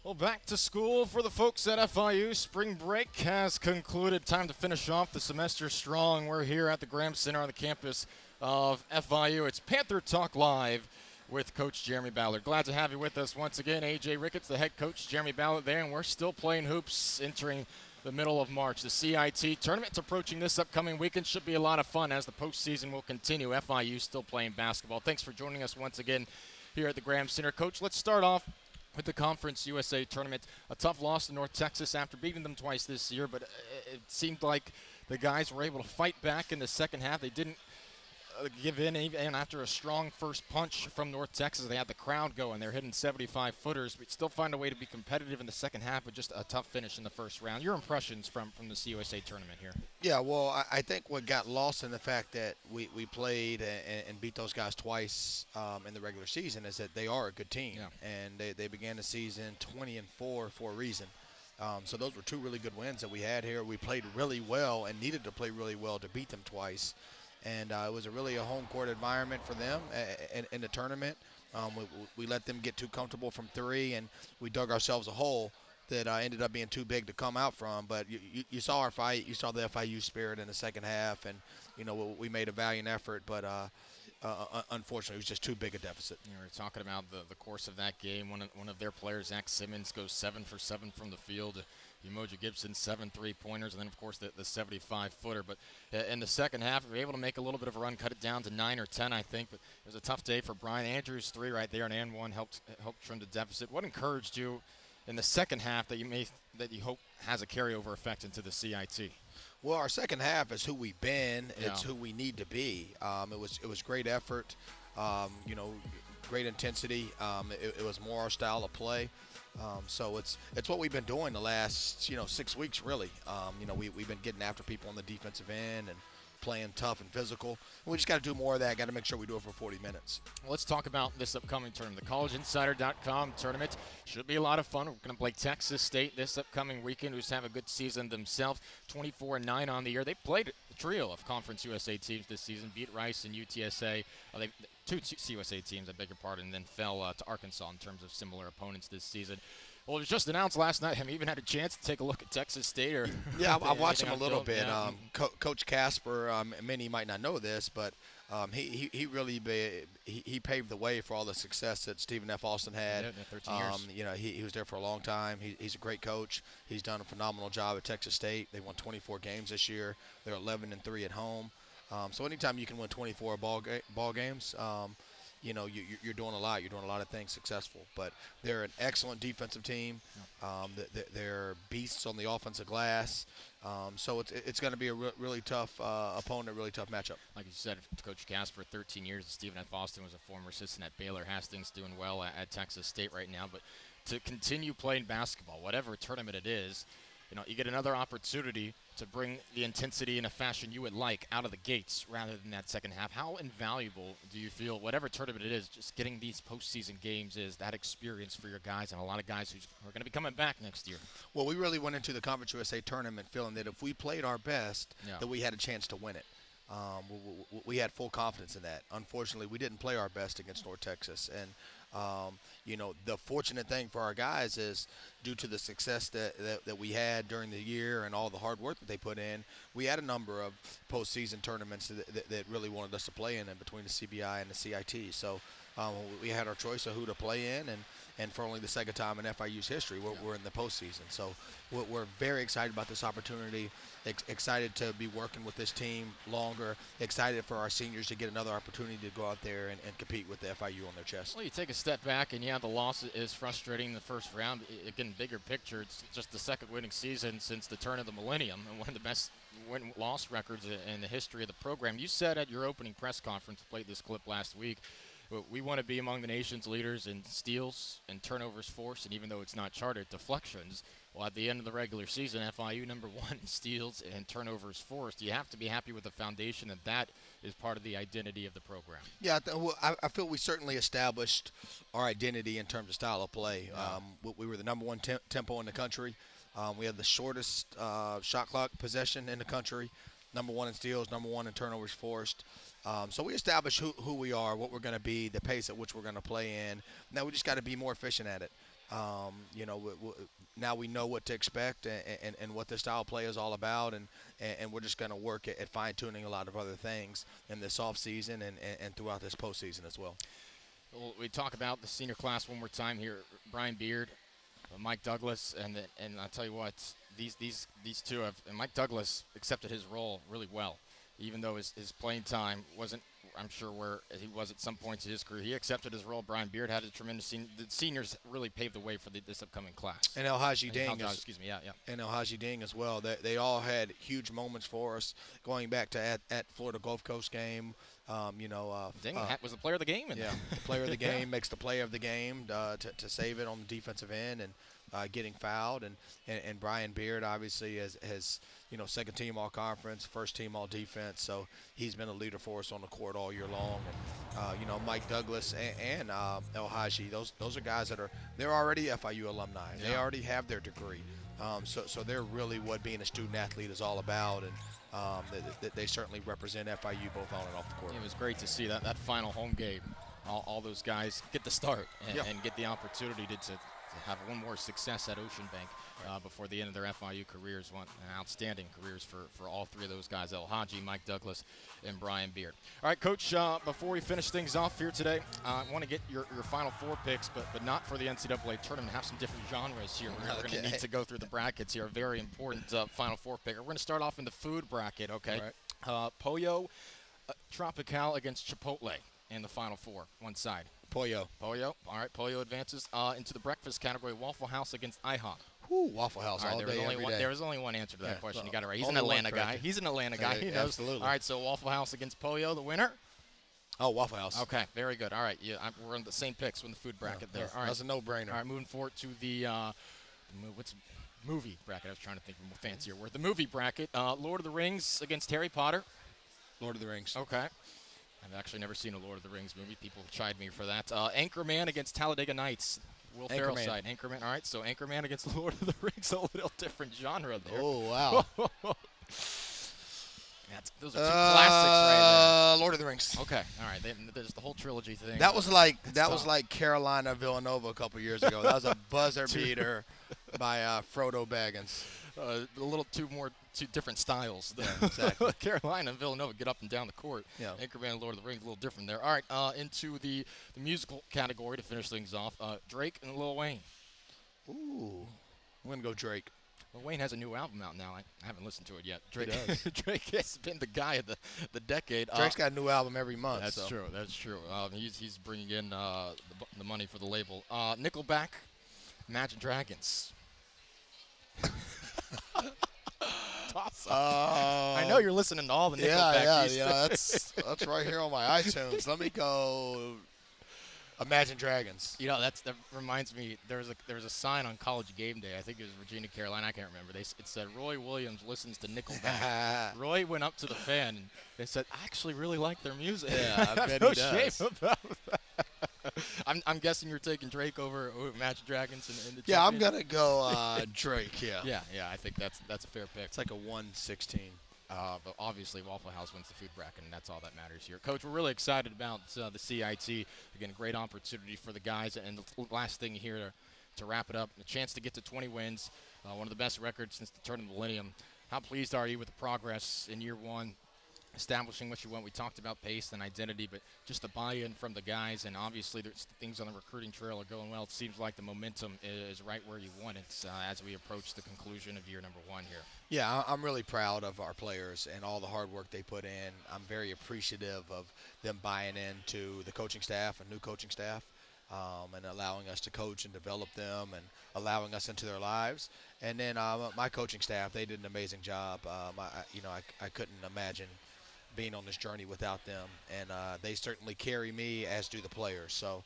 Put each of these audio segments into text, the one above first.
Well, back to school for the folks at FIU. Spring break has concluded. Time to finish off the semester strong. We're here at the Graham Center on the campus of FIU. It's Panther Talk Live with Coach Jeremy Ballard. Glad to have you with us once again. AJ Ricketts, the head coach, Jeremy Ballard there, and we're still playing hoops entering the middle of March. The CIT tournament's approaching this upcoming weekend. Should be a lot of fun as the postseason will continue. FIU still playing basketball. Thanks for joining us once again here at the Graham Center. Coach, let's start off with the Conference USA tournament. A tough loss to North Texas after beating them twice this year, but it seemed like the guys were able to fight back in the second half. They didn't give in even after a strong first punch from North Texas. They had the crowd going. They're hitting 75-footers, but still find a way to be competitive in the second half with just a tough finish in the first round. Your impressions from the CUSA tournament here? Yeah, well, I think what got lost in the fact that we played and beat those guys twice in the regular season is that they are a good team. Yeah. And they began the season 20-4 for a reason. So those were two really good wins that we had here. We played really well and needed to play really well to beat them twice. And it was really a home court environment for them in the tournament. We let them get too comfortable from three, and we dug ourselves a hole that ended up being too big to come out from. But you saw our fight. You saw the FIU spirit in the second half, and, you know, we made a valiant effort. But unfortunately, it was just too big a deficit. You were talking about the course of that game. One of their players, Zach Simmons, goes 7 for 7 from the field. Umoja Gibson, 7 3-pointers, and then, of course, the 75-footer. But in the second half, we were able to make a little bit of a run, cut it down to 9 or 10, I think. But it was a tough day for Brian Andrews. 3 right there, and one helped trim the deficit. What encouraged you in the second half that you hope has a carryover effect into the CIT? Well, our second half is who we've been. Yeah. It's who we need to be. It was great effort, you know, great intensity. It was more our style of play. So it's what we've been doing the last 6 weeks really. You know, we've been getting after people on the defensive end and playing tough and physical. We just got to do more of that. Got to make sure we do it for 40 minutes. Well, let's talk about this upcoming tournament. The collegeinsider.com tournament should be a lot of fun. We're going to play Texas State this upcoming weekend, who's have a good season themselves. 24-9 on the year. They played the trio of Conference USA teams this season, beat Rice and UTSA. Two CUSA teams, I beg your pardon, and then fell to Arkansas in terms of similar opponents this season. Well, it was just announced last night. Have you even had a chance to take a look at Texas State? Or yeah, I've watched them a little bit. Yeah. Coach Casper, many might not know this, but he really he paved the way for all the success that Stephen F. Austin had. Yeah, 13 years. You know, he was there for a long time. He's a great coach. He's done a phenomenal job at Texas State. They won 24 games this year. They're 11-3 at home. So anytime you can win 24 ball games, you know, you're doing a lot. You're doing a lot of things successful. But they're an excellent defensive team. They're beasts on the offensive glass. So it's going to be a really tough opponent, really tough matchup. Like you said, Coach Casper, 13 years. Stephen F. Austin was a former assistant at Baylor. Hastings doing well at Texas State right now. But to continue playing basketball, whatever tournament it is, you know, you get another opportunity to bring the intensity in a fashion you would like out of the gates rather than that second half. How invaluable do you feel, whatever tournament it is, just getting these postseason games is, that experience for your guys and a lot of guys who are going to be coming back next year? Well, we really went into the Conference USA tournament feeling that if we played our best, that we had a chance to win it. We had full confidence in that. Unfortunately, we didn't play our best against North Texas. And, you know, the fortunate thing for our guys is due to the success that we had during the year and all the hard work that they put in, we had a number of postseason tournaments that really wanted us to play in between the CBI and the CIT. So we had our choice of who to play in, and for only the second time in FIU's history, we're in the postseason. So we're very excited about this opportunity, excited to be working with this team longer, excited for our seniors to get another opportunity to go out there and compete with the FIU on their chest. Well, you take a step back, and yeah, the loss is frustrating in the first round. Again, bigger picture, it's just the second winning season since the turn of the millennium and one of the best win-loss records in the history of the program. You said at your opening press conference, played this clip last week, we want to be among the nation's leaders in steals and turnovers forced, and even though it's not charted, deflections. Well, at the end of the regular season, FIU #1 in steals and turnovers forced. You have to be happy with the foundation that is part of the identity of the program. Yeah, I feel we certainly established our identity in terms of style of play. Yeah. We were the #1 tempo in the country. We had the shortest shot clock possession in the country. #1 in steals, #1 in turnovers forced. So we established who we are, what we're going to be, the pace at which we're going to play in. Now we just got to be more efficient at it. You know, now we know what to expect and what the style of play is all about, and we're just going to work at fine-tuning a lot of other things in this offseason and throughout this postseason as well. Well, we talk about the senior class one more time here. Brian Beard, Mike Douglas, and I'll tell you what, these two have, and Mike Douglas accepted his role really well, even though his playing time wasn't, I'm sure, where he was at some points in his career. He accepted his role. Brian Beard had a tremendous the seniors really paved the way for this upcoming class. And El Haji Ding, and El Haji Ding as well. They all had huge moments for us going back to at Florida Gulf Coast game. You know, Ding was the player of the game. The player of the game makes the play of the game to save it on the defensive end and getting fouled. And Brian Beard obviously has you know, second team all conference, first team all defense. So he's been a leader for us on the court all year long. And you know, Mike Douglas and El Haji, those are guys they're already FIU alumni. Yeah. They already have their degree. So they're really what being a student athlete is all about. And they certainly represent FIU both on and off the court. It was great to see that final home game. All those guys get the start and get the opportunity to have one more success at Ocean Bank before the end of their FIU careers. Outstanding careers for all three of those guys, El Haji, Mike Douglas, and Brian Beard. All right, Coach, before we finish things off here today, I want to get your Final Four picks, but not for the NCAA tournament. Have some different genres here. We're going to need to go through the brackets here. A very important Final Four pick. We're going to start off in the food bracket, okay? Right. Pollo Tropical against Chipotle in the Final Four, one side. Pollo. All right, Pollo advances into the breakfast category. Waffle House against IHOP. Woo, Waffle House all day, every day. There was only one answer to that question. You got it right. He's an Atlanta guy. He knows. Absolutely. All right, so Waffle House against Pollo, the winner? Oh, Waffle House. Okay, very good. All right, we're on the same picks in the food bracket there. All right. That's a no-brainer. All right, moving forward to the movie bracket. I was trying to think of a more fancier word. The movie bracket. Lord of the Rings against Harry Potter. Lord of the Rings. Okay. I've actually never seen a Lord of the Rings movie. People chide me for that. Anchorman against Talladega Nights. Will Ferrell side. Anchorman. All right, so Anchorman against Lord of the Rings. A little different genre there. Oh, wow. Those are two classics right there. Lord of the Rings. Okay. All right. There's the whole trilogy thing. That was like Carolina Villanova a couple years ago. That was a buzzer beater by Frodo Baggins. A little two different styles. Yeah, exactly. Carolina and Villanova get up and down the court. Yeah. Anchorman and Lord of the Rings a little different there. All right, into the musical category to finish things off. Drake and Lil Wayne. Ooh, I'm gonna go Drake. Lil Wayne has a new album out now. I haven't listened to it yet. Drake does. Drake has been the guy of the decade. Drake's got a new album every month. That's true. That's true. He's bringing in the money for the label. Nickelback, Imagine Dragons. I know you're listening to all the Nickelback. Yeah. That's right here on my iTunes. Let me go. Imagine Dragons. You know, that reminds me. There was a sign on College Game Day. I think it was Virginia, Carolina. I can't remember. It said Roy Williams listens to Nickelback. Roy went up to the fan and they said, "I actually really like their music." Yeah, I bet no he does. Shame about that. I'm guessing you're taking Drake over Imagine Dragons and the Yeah, I'm gonna go Drake. Yeah. Yeah. I think that's a fair pick. It's like a 116. But obviously, Waffle House wins the food bracket, and that's all that matters here. Coach, we're really excited about the CIT. Again, a great opportunity for the guys. And the last thing here to wrap it up, a chance to get to 20 wins, one of the best records since the turn of the millennium. How pleased are you with the progress in year one, establishing what you want? We talked about pace and identity, but just the buy-in from the guys, and obviously there's things on the recruiting trail are going well. It seems like the momentum is right where you want it as we approach the conclusion of year number one here. Yeah, I'm really proud of our players and all the hard work they put in. I'm very appreciative of them buying into the coaching staff and new coaching staff, and allowing us to coach and develop them and allowing us into their lives. And then my coaching staff, they did an amazing job. I couldn't imagine being on this journey without them, and they certainly carry me, as do the players. So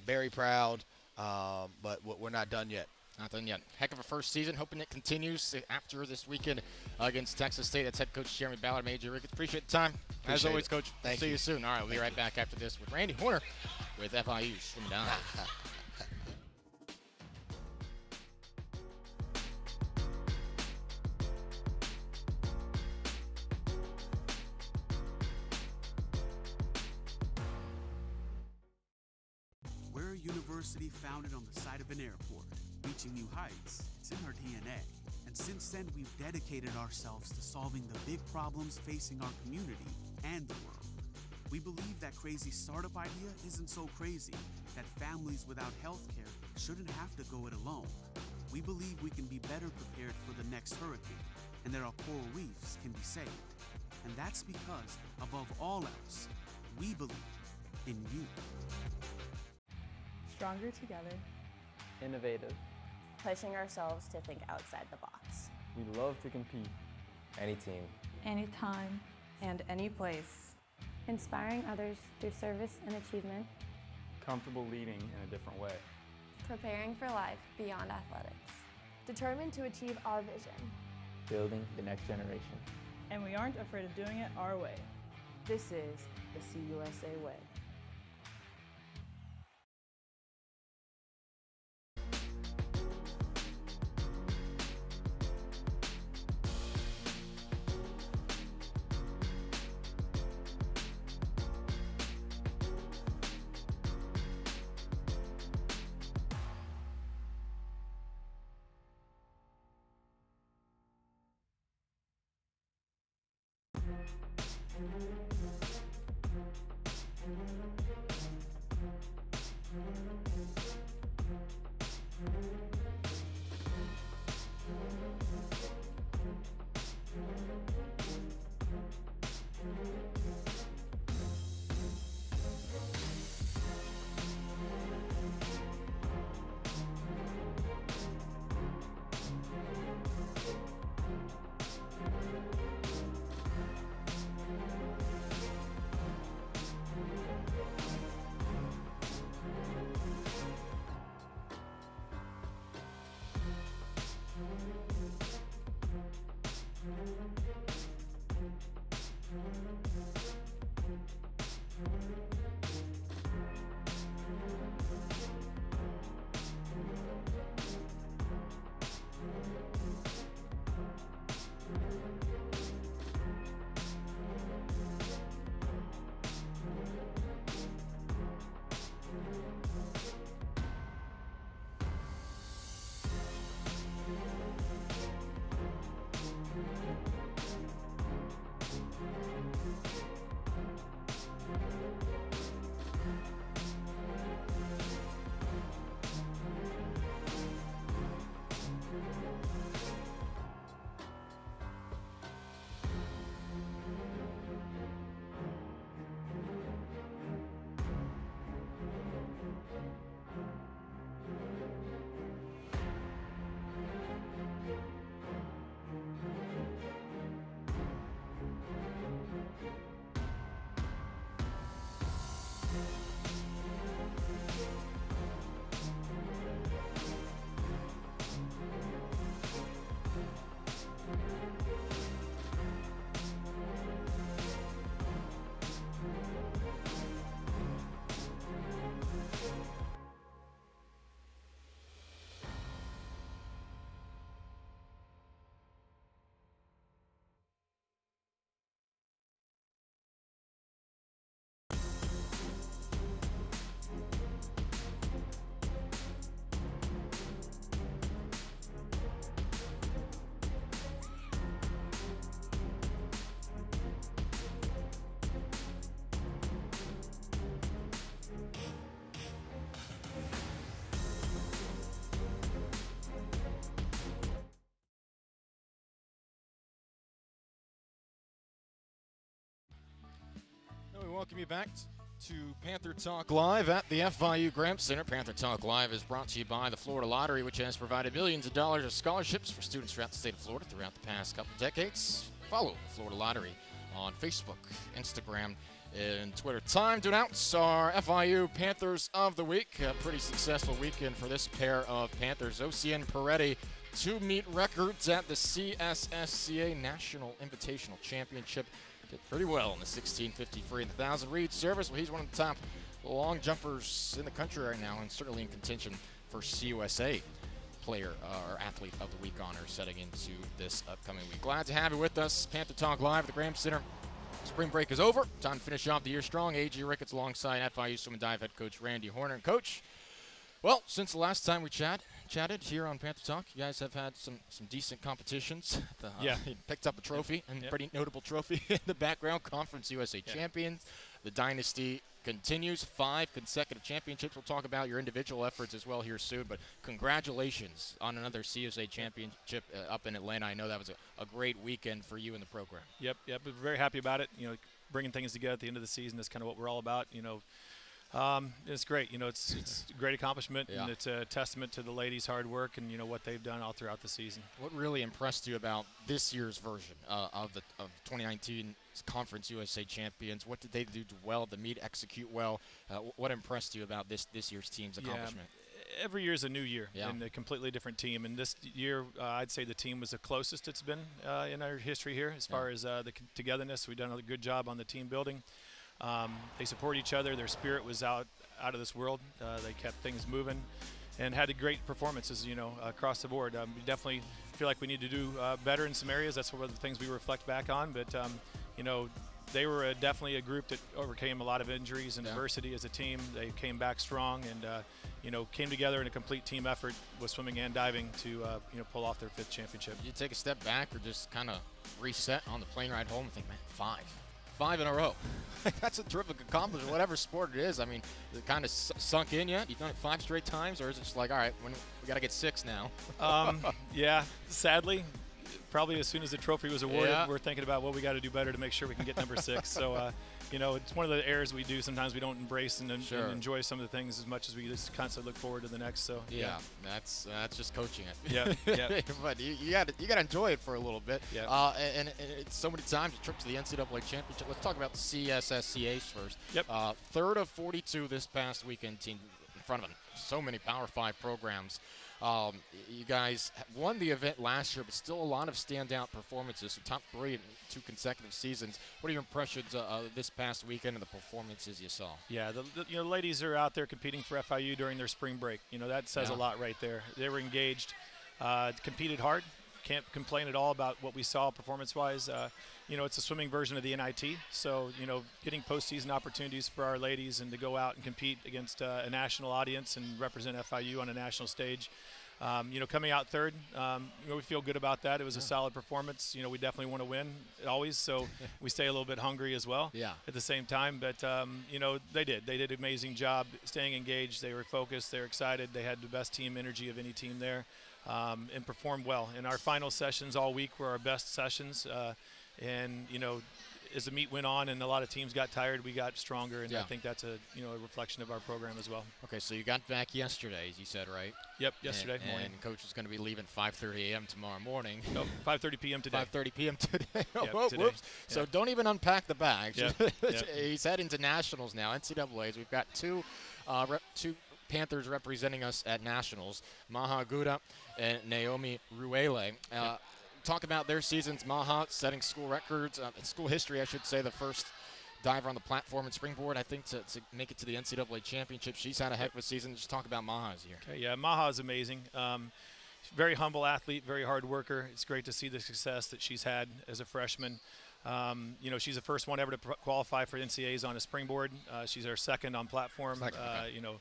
very proud, but we're not done yet. Not done yet. Heck of a first season. Hoping it continues after this weekend against Texas State. That's head coach Jeremy Ballard, AJ Ricketts. Appreciate the time. As always, Coach. See you soon. All right, we'll be right back after this with Randy Horner with FIU Swim Down. We're a university founded on the side of an airport, reaching new heights. It's in our DNA. And since then, we've dedicated ourselves to solving the big problems facing our community and the world. We believe that crazy startup idea isn't so crazy, that families without health care shouldn't have to go it alone. We believe we can be better prepared for the next hurricane, and that our coral reefs can be saved. And that's because, above all else, we believe in you. Stronger together. Innovative. Pushing ourselves to think outside the box. We love to compete. Any team. Anytime. And any place. Inspiring others through service and achievement. Comfortable leading in a different way. Preparing for life beyond athletics. Determined to achieve our vision. Building the next generation. And we aren't afraid of doing it our way. This is the CUSA way. We welcome you back to Panther Talk Live at the FIU Graham Center. Panther Talk Live is brought to you by the Florida Lottery, which has provided millions of dollars of scholarships for students throughout the state of Florida throughout the past couple decades. Follow the Florida Lottery on Facebook, Instagram, and Twitter. Time to announce our FIU Panthers of the Week. A pretty successful weekend for this pair of Panthers. Ocean Peretti to meet records at the CSSCA National Invitational Championship. Did pretty well in the 1650 free and the 1,000 reed service. Well, he's one of the top long jumpers in the country right now, and certainly in contention for CUSA player or athlete of the week honor setting into this upcoming week. Glad to have you with us. Panther Talk Live at the Graham Center. Spring break is over. Time to finish off the year strong. AJ Ricketts alongside FIU swim and dive head coach Randy Horner. And Coach, Well, since the last time we chatted here on Panther Talk, you guys have had some decent competitions. You picked up a trophy, and pretty notable trophy in the background, Conference USA champions. The dynasty continues, 5 consecutive championships. We'll talk about your individual efforts as well here soon, but congratulations on another CUSA championship up in Atlanta. I know that was a great weekend for you in the program. Yep, we're very happy about it. You know, bringing things together at the end of the season is kind of what we're all about. You know, it's great. You know, it's a great accomplishment, and it's a testament to the ladies' hard work and, you know, what they've done all throughout the season. What really impressed you about this year's version of 2019 Conference USA champions? What did they do well to meet, execute well? What impressed you about this year's team's accomplishment? Every year is a new year and a completely different team. And this year, I'd say the team was the closest it's been in our history here as far as the togetherness. We've done a good job on the team building. They support each other. Their spirit was out of this world. They kept things moving and had great performances, you know, across the board. We definitely feel like we need to do better in some areas. That's one of the things we reflect back on. But, you know, they were definitely a group that overcame a lot of injuries and adversity as a team. They came back strong and, you know, came together in a complete team effort with swimming and diving to, you know, pull off their 5th championship. You take a step back or just kind of reset on the plane ride home and think, man, 5 in a row. That's a terrific accomplishment, whatever sport it is. I mean, is it kind of sunk in yet? You've done it 5 straight times, or is it just like, all right, we got to get 6 now? Yeah, sadly, probably as soon as the trophy was awarded, we're thinking about what we got to do better to make sure we can get number 6. So, you know, it's one of the errors we do. Sometimes we don't embrace and enjoy some of the things as much as we just constantly look forward to the next. So that's just coaching it. Yeah. But you got to enjoy it for a little bit. Yeah. And it's so many times a trip to the NCAA championship. Let's talk about the CSSCAs first. Yep. 3rd of 42 this past weekend, team in front of so many Power 5 programs. You guys won the event last year, but still a lot of standout performances. So top 3 in 2 consecutive seasons. What are your impressions this past weekend and the performances you saw? Yeah, you know, the ladies are out there competing for FIU during their spring break. You know, that says a lot right there. They were engaged, competed hard. Can't complain at all about what we saw performance-wise. You know, it's a swimming version of the NIT. So, you know, getting postseason opportunities for our ladies and to go out and compete against a national audience and represent FIU on a national stage. You know, coming out 3rd, you know, we feel good about that. It was a solid performance. You know, we definitely want to win always, so we stay a little bit hungry as well at the same time. But, you know, they did an amazing job staying engaged. They were focused. They were excited. They had the best team energy of any team there and performed well. And our final sessions all week were our best sessions. And, you know, as the meet went on and a lot of teams got tired, we got stronger, and I think that's a reflection of our program as well. Okay, so you got back yesterday, as you said, right? Yep, yesterday morning. And Coach is going to be leaving 5:30 a.m. tomorrow morning. Nope, 5:30 p.m. today. 5:30 p.m. today. Today. Whoops. So don't even unpack the bags. Yep. He's heading to nationals now, NCAAs. We've got two Panthers representing us at nationals, Maha Guda and Naomi Ruele. Talk about their seasons. Maha setting school records, school history, I should say, the first diver on the platform and springboard, I think, to make it to the NCAA championship. She's had a heck of a season. Just talk about Maha's year. Okay, yeah, Maha is amazing. Very humble athlete, very hard worker. It's great to see the success that she's had as a freshman. You know, she's the first one ever to qualify for NCAAs on a springboard. She's our 2nd on platform. You know,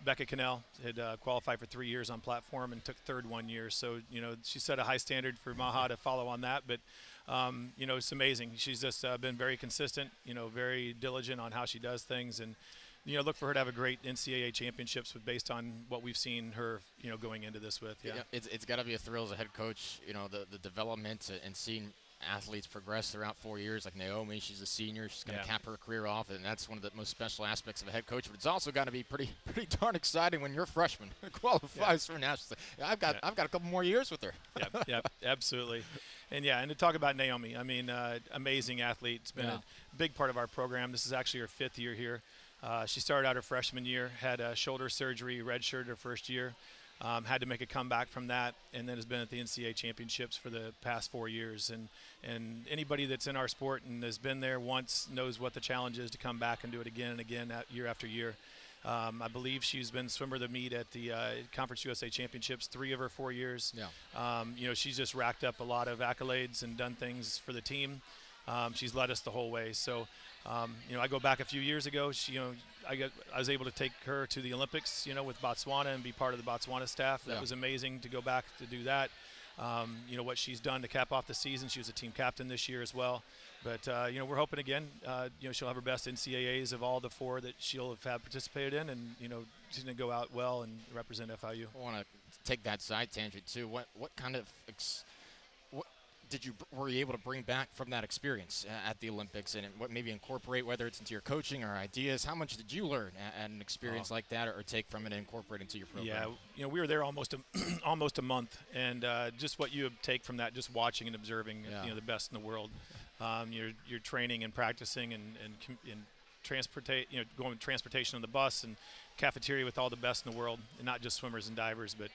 Becca Cannell had qualified for 3 years on platform and took 3rd 1 year. So, you know, she set a high standard for Maha to follow on that. But, you know, it's amazing. She's just been very consistent, you know, very diligent on how she does things. And, you know, look for her to have a great NCAA championships based on what we've seen her, you know, going into this with. Yeah, it's got to be a thrill as a head coach, you know, the development and seeing athletes progress throughout 4 years. Like Naomi, she's a senior. She's going to cap her career off, and that's one of the most special aspects of a head coach. But it's also got to be pretty darn exciting when your freshman qualifies for national. I've got a couple more years with her. Yep, absolutely. And to talk about Naomi, I mean, amazing athlete. It's been a big part of our program. This is actually her 5th year here. She started out her freshman year, had a shoulder surgery, redshirted her first year. Had to make a comeback from that, and then has been at the NCAA championships for the past 4 years. And anybody that's in our sport and has been there once knows what the challenge is to come back and do it again and again year after year. I believe she's been swimmer of the meet at the Conference USA Championships 3 of her 4 years. You know, she's just racked up a lot of accolades and done things for the team. She's led us the whole way. So, You know, I go back a few years ago. I was able to take her to the Olympics, you know, with Botswana and be part of the Botswana staff. That was amazing to go back to do that. You know, what she's done to cap off the season. She was a team captain this year as well. But, you know, we're hoping again, you know, she'll have her best NCAAs of all the 4 that she'll have had participated in. And, you know, she's going to go out well and represent FIU. I want to take that side tangent, too. What kind of were you able to bring back from that experience at the Olympics, and what maybe incorporate, whether it's into your coaching or ideas? How much did you learn at an experience like that, or take from it and incorporate into your program? Yeah, you know, we were there almost a month, and just what you take from that, just watching and observing, you know, the best in the world. You're training and practicing and going with transportation on the bus and cafeteria with all the best in the world, and not just swimmers and divers, but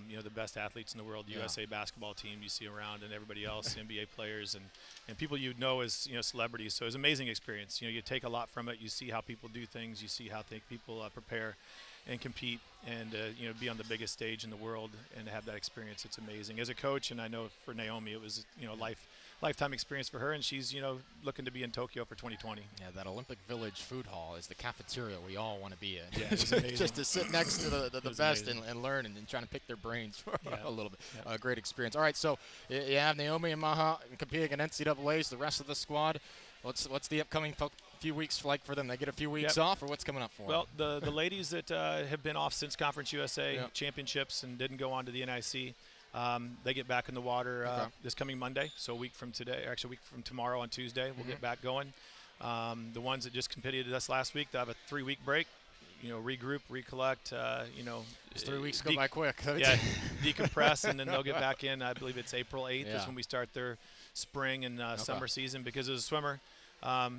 you know, the best athletes in the world, USA basketball team you see around, and everybody else, NBA players, and people you know as, you know, celebrities. So it was an amazing experience. You know, you take a lot from it. You see how people do things. You see how people prepare and compete, and you know, be on the biggest stage in the world and have that experience. It's amazing. As a coach, and I know for Naomi, it was, you know, lifetime experience for her, and she's, you know, looking to be in Tokyo for 2020. Yeah, that Olympic Village food hall is the cafeteria we all want to be in. Yeah, it's amazing. Just to sit next to the best and learn and trying to pick their brains for a little bit. Yeah. Great experience. All right, so you have Naomi and Maha competing in NCAAs, the rest of the squad. What's the upcoming few weeks like for them? They get a few weeks off, or what's coming up for them? Well, the ladies that have been off since Conference USA championships and didn't go on to the NIC, they get back in the water this coming Monday, so a week from today, actually a week from tomorrow on Tuesday, we'll get back going. The ones that just competed with us last week, they have a 3-week break, you know, regroup, recollect, you know. Those 3 weeks go by quick. Yeah, decompress, and then they'll get back in. I believe it's April 8th is when we start their spring and summer season, because as a swimmer,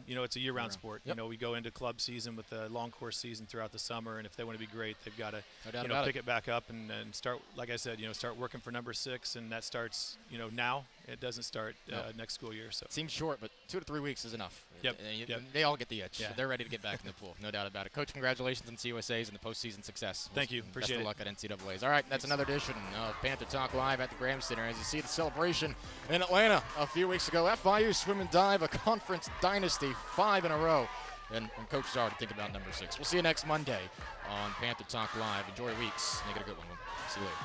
you know, it's a year-round sport. You know, we go into club season with a long course season throughout the summer, and if they want to be great, they've got to, you know, pick it back up and start, like I said, you know, start working for number 6, and that starts, you know, now. It doesn't start next school year. So it seems short, but 2 to 3 weeks is enough. Yep. They all get the itch. They're ready to get back in the pool, no doubt about it. Coach, congratulations on CUSA's and the postseason success. Thank you. Appreciate it. Best of luck at NCAA's. All right, that's another edition of Panther Talk Live at the Graham Center. As you see the celebration in Atlanta a few weeks ago, FIU swim and dive, a conference dynasty, 5 in a row. And coaches already thinking about number 6. We'll see you next Monday on Panther Talk Live. Enjoy your weeks. Make it a good one. See you later.